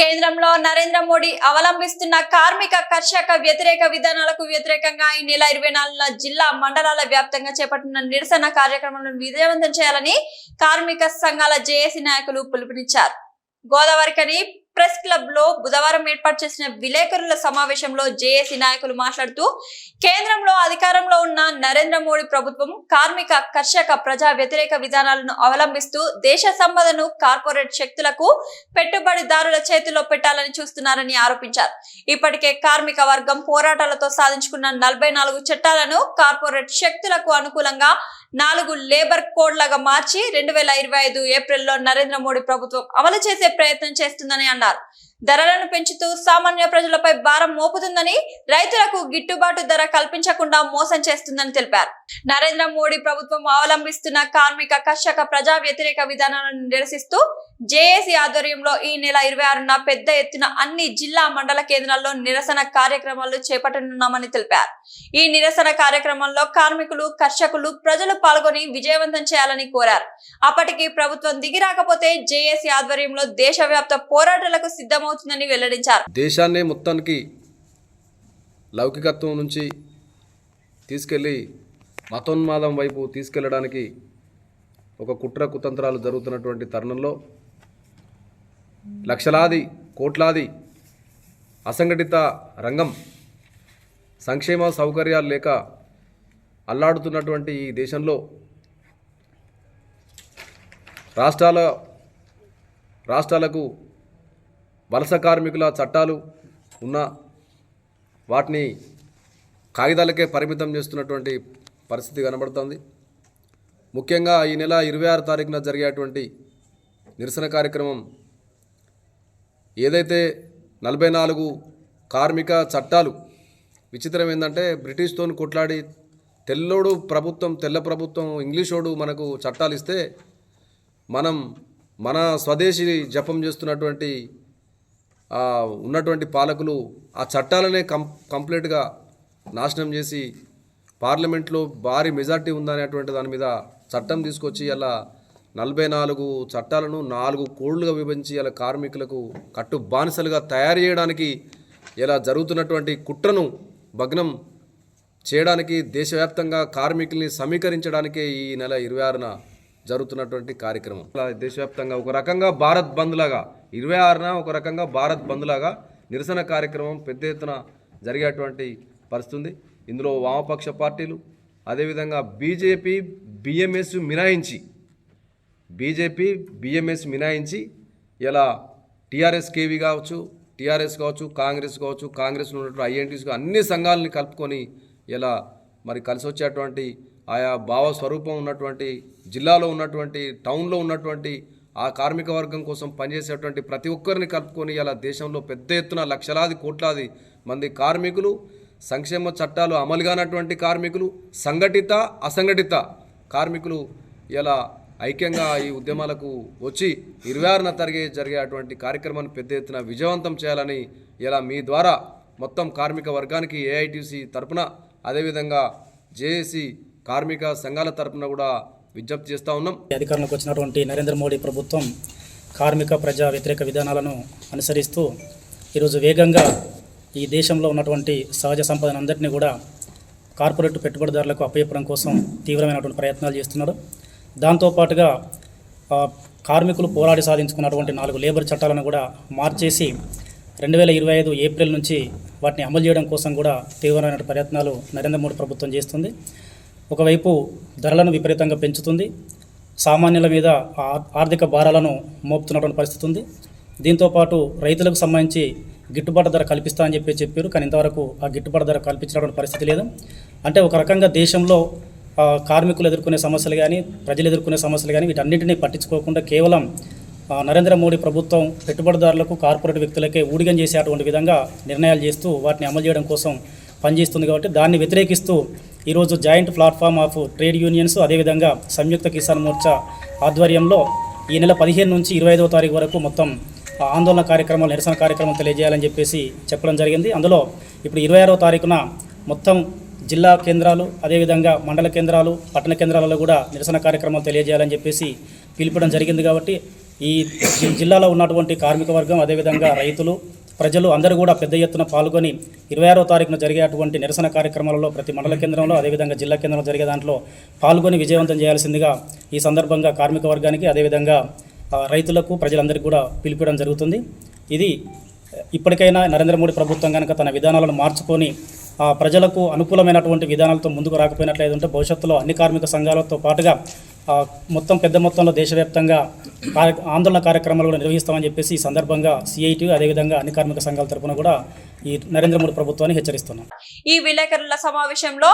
కేంద్రంలో నరేంద్ర మోడీ అవలంబిస్తున్న కార్మిక కర్షక వ్యతిరేక విధానాలకు వ్యతిరేకంగా ఈ నెల 24న జిల్లా మండలాల వ్యాప్తంగా చేపట్టిన నిరసన కార్యక్రమాలను విజయవంతం చేయాలని కార్మిక సంఘాల జేఏసీ నాయకులు పిలుపునిచ్చారు. గోదావరికని ప్రెస్ క్లబ్ లో బుధవారం ఏర్పాటు చేసిన విలేకరుల సమావేశంలో జేఏసీ నాయకులు మాట్లాడుతూ కేంద్రంలో అధికారంలో ఉన్న నరేంద్ర మోడీ ప్రభుత్వం కార్మిక కర్షక ప్రజా వ్యతిరేక విధానాలను అవలంబిస్తూ దేశ సంపదను కార్పొరేట్ శక్తులకు పెట్టుబడిదారుల చేతిలో పెట్టాలని చూస్తున్నారని ఆరోపించారు. ఇప్పటికే కార్మిక వర్గం పోరాటాలతో సాధించుకున్న 44 చట్టాలను కార్పొరేట్ శక్తులకు అనుకూలంగా 4 లేబర్ కోడ్లుగా మార్చి 2025 ఏప్రిల్లో నరేంద్ర మోడీ ప్రభుత్వం అమలు చేసే ప్రయత్నం చేస్తుందని అన్నారు. ధరలను పెంచుతూ సామాన్య ప్రజలపై భారం మోపుతుందని, రైతులకు గిట్టుబాటు ధర కల్పించకుండా మోసం చేస్తుందని తెలిపారు. నరేంద్ర మోడీ ప్రభుత్వం అవలంబిస్తున్న కార్మిక కర్షక ప్రజా వ్యతిరేక విధానాలను నిరసిస్తూ జేఏసీ ఆధ్వర్యంలో ఈ నెల 26న పెద్ద ఎత్తున అన్ని జిల్లా మండల కేంద్రాల్లో నిరసన కార్యక్రమాలు చేపట్టనున్నామని తెలిపారు. ఈ నిరసన కార్యక్రమంలో కార్మికులు, కర్షకులు, ప్రజలు పాల్గొని విజయవంతం చేయాలని కోరారు. అప్పటికి ప్రభుత్వం దిగి రాకపోతే జేఏసీ ఆధ్వర్యంలో దేశవ్యాప్త పోరాటాలకు సిద్ధమవుతుందని వెల్లడించారు. దేశాన్ని మొత్తానికి లౌకికత్వం నుంచి తీసుకెళ్లి మతోన్మాదం వైపు తీసుకెళ్లడానికి ఒక కుట్ర కుతంత్రాలు జరుగుతున్నటువంటి తరుణంలో లక్షలాది కోట్లాది అసంఘటిత రంగం సంక్షేమ సౌకర్యాలు లేక అల్లాడుతున్నటువంటి ఈ దేశంలో రాష్ట్రాలకు వలస కార్మికుల చట్టాలు ఉన్న వాటిని కాగితాలకే పరిమితం చేస్తున్నటువంటి పరిస్థితి కనబడుతోంది. ముఖ్యంగా ఈ నెల 26 తారీఖున జరిగేటువంటి నిరసన కార్యక్రమం ఏదైతే 44 కార్మిక చట్టాలు, విచిత్రం ఏంటంటే బ్రిటిష్తో కొట్లాడి తెల్ల ప్రభుత్వం ఇంగ్లీషోడు మనకు చట్టాలు ఇస్తే మన స్వదేశీ జపం చేస్తున్నటువంటి ఉన్నటువంటి పాలకులు ఆ చట్టాలనే కంప్లీట్గా నాశనం చేసి పార్లమెంట్లో భారీ మెజార్టీ ఉందనేటువంటి దాని మీద చట్టం తీసుకొచ్చి అలా 44 చట్టాలను 4 కోడ్లుగా విభజించి అలా కార్మికులకు కట్టు బానిసలుగా తయారు చేయడానికి ఇలా జరుగుతున్నటువంటి కుట్రను భగ్నం చేయడానికి దేశవ్యాప్తంగా కార్మికుల్ని సమీకరించడానికే ఈ నెల 26న జరుగుతున్నటువంటి కార్యక్రమం. దేశవ్యాప్తంగా ఒక రకంగా భారత్ బంద్ లాగా 26న ఒక రకంగా భారత్ బంద్ లాగా నిరసన కార్యక్రమం పెద్ద ఎత్తున జరిగేటువంటి పరిస్థితి ఉంది. ఇందులో వామపక్ష పార్టీలు, అదేవిధంగా బీజేపీ బిఎంఎస్ మినాయించి ఇలా టీఆర్ఎస్ కావచ్చు, కాంగ్రెస్లో ఉన్నటువంటి ఐఎన్టీస్ అన్ని సంఘాలని కలుపుకొని ఇలా మరి కలిసి వచ్చేటువంటి ఆయా భావ స్వరూపం ఉన్నటువంటి జిల్లాలో ఉన్నటువంటి టౌన్లో ఉన్నటువంటి ఆ కార్మిక వర్గం కోసం పనిచేసేటువంటి ప్రతి ఒక్కరిని కలుపుకొని ఇలా దేశంలో పెద్ద ఎత్తున లక్షలాది కోట్లాది మంది కార్మికులు, సంక్షేమ చట్టాలు అమలు కానటువంటి కార్మికులు, సంఘటిత అసంఘటిత కార్మికులు ఇలా ఐక్యంగా ఈ ఉద్యమాలకు వచ్చి 26న జరిగేటువంటి కార్యక్రమాన్ని పెద్ద ఎత్తున విజయవంతం చేయాలని ఇలా మీ ద్వారా మొత్తం కార్మిక వర్గానికి ఏఐటీసీ తరపున, అదేవిధంగా జేఏసీ కార్మిక సంఘాల తరపున కూడా విజ్ఞప్తి చేస్తూ ఉన్నాం. అధికారంలోకి వచ్చినటువంటి నరేంద్ర మోడీ ప్రభుత్వం కార్మిక ప్రజా వ్యతిరేక విధానాలను అనుసరిస్తూ ఈరోజు వేగంగా ఈ దేశంలో ఉన్నటువంటి సహజ సంపదను అందరినీ కూడా కార్పొరేట్ పెట్టుబడిదారులకు అప్పచెప్పడం కోసం తీవ్రమైనటువంటి ప్రయత్నాలు చేస్తున్నారు. దాంతోపాటుగా కార్మికులు పోరాడి సాధించుకున్నటువంటి 4 లేబర్ చట్టాలను కూడా మార్చేసి 2025 ఏప్రిల్ నుంచి వాటిని అమలు చేయడం కోసం కూడా తీవ్రమైన ప్రయత్నాలు నరేంద్ర మోడీ ప్రభుత్వం చేస్తుంది. ఒకవైపు ధరలను విపరీతంగా పెంచుతుంది, సామాన్యుల మీద ఆర్థిక భారాలను మోపుతున్నటువంటి పరిస్థితి ఉంది. దీంతోపాటు రైతులకు సంబంధించి గిట్టుబాటు ధర కల్పిస్తా అని చెప్పారు, కానీ ఇంతవరకు ఆ గిట్టుబాటు ధర కల్పించినటువంటి పరిస్థితి లేదు. అంటే ఒక రకంగా దేశంలో కార్మికులు ఎదుర్కొనే సమస్యలు కానీ, ప్రజలు ఎదుర్కొనే సమస్యలు కానీ వీటన్నింటినీ పట్టించుకోకుండా కేవలం నరేంద్ర మోడీ ప్రభుత్వం పెట్టుబడిదారులకు, కార్పొరేట్ వ్యక్తులకే ఊడిగం చేసేటువంటి విధంగా నిర్ణయాలు చేస్తూ వాటిని అమలు చేయడం కోసం పనిచేస్తుంది. కాబట్టి దాన్ని వ్యతిరేకిస్తూ ఈరోజు joint platform of trade unions, అదేవిధంగా సంయుక్త కిసాన్ మోర్చా ఆధ్వర్యంలో ఈ నెల 15 నుంచి 25వ తారీఖు వరకు మొత్తం ఆందోళన కార్యక్రమాలు, నిరసన కార్యక్రమం తెలియజేయాలని చెప్పడం జరిగింది. అందులో ఇప్పుడు 26వ తారీఖున మొత్తం జిల్లా కేంద్రాలు, అదేవిధంగా మండల కేంద్రాలు, పట్టణ కేంద్రాలలో కూడా నిరసన కార్యక్రమాలు తెలియజేయాలని పిలుపడం జరిగింది. కాబట్టి ఈ జిల్లాలో ఉన్నటువంటి కార్మిక వర్గం, అదేవిధంగా రైతులు, ప్రజలు అందరూ కూడా పెద్ద ఎత్తున పాల్గొని 26వ తారీఖున జరిగేటువంటి నిరసన కార్యక్రమాలలో ప్రతి మండల కేంద్రంలో, అదేవిధంగా జిల్లా కేంద్రంలో జరిగే దాంట్లో పాల్గొని విజయవంతం చేయాల్సిందిగా ఈ సందర్భంగా కార్మిక వర్గానికి, అదేవిధంగా రైతులకు, ప్రజలందరికీ కూడా పిలిపించడం జరుగుతుంది. ఇది ఇప్పటికైనా నరేంద్ర మోడీ ప్రభుత్వం కనుక తన విధానాలను మార్చుకొని ప్రజలకు అనుకూలమైనటువంటి విధానాలతో ముందుకు రాకపోయినట్లయితే భవిష్యత్తులో అన్ని కార్మిక సంఘాలతో పాటుగా మొత్తం పెద్ద మొత్తంలో దేశవ్యాప్తంగా ఆందోళన కార్యక్రమాలు కూడా నిర్వహిస్తామని చెప్పేసి ఈ సందర్భంగా సిఐటి, అదేవిధంగా అన్ని కార్మిక సంఘాల తరఫున కూడా ఈ నరేంద్ర మోడీ ప్రభుత్వాన్ని హెచ్చరిస్తున్నాం. ఈ విలేకరుల సమావేశంలో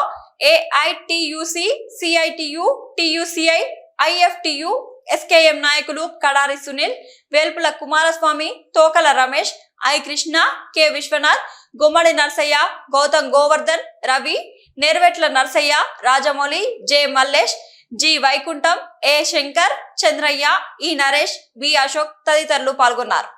AITUC, CITU, TUCI, IFTU, SKM నాయకులు Kadari Sunil, Velpula Kumaraswamy, Thokala Ramesh, I Krishna, K Vishwanath, Gummadi Narsaiah, Gautam Govardhan, Ravi, Nervetla Narsaiah, Rajamouli, J Mallesh, G Vaikuntham, A Shankar, Chandraiah, E Naresh, B Ashok తదితరులు పాల్గొన్నారు.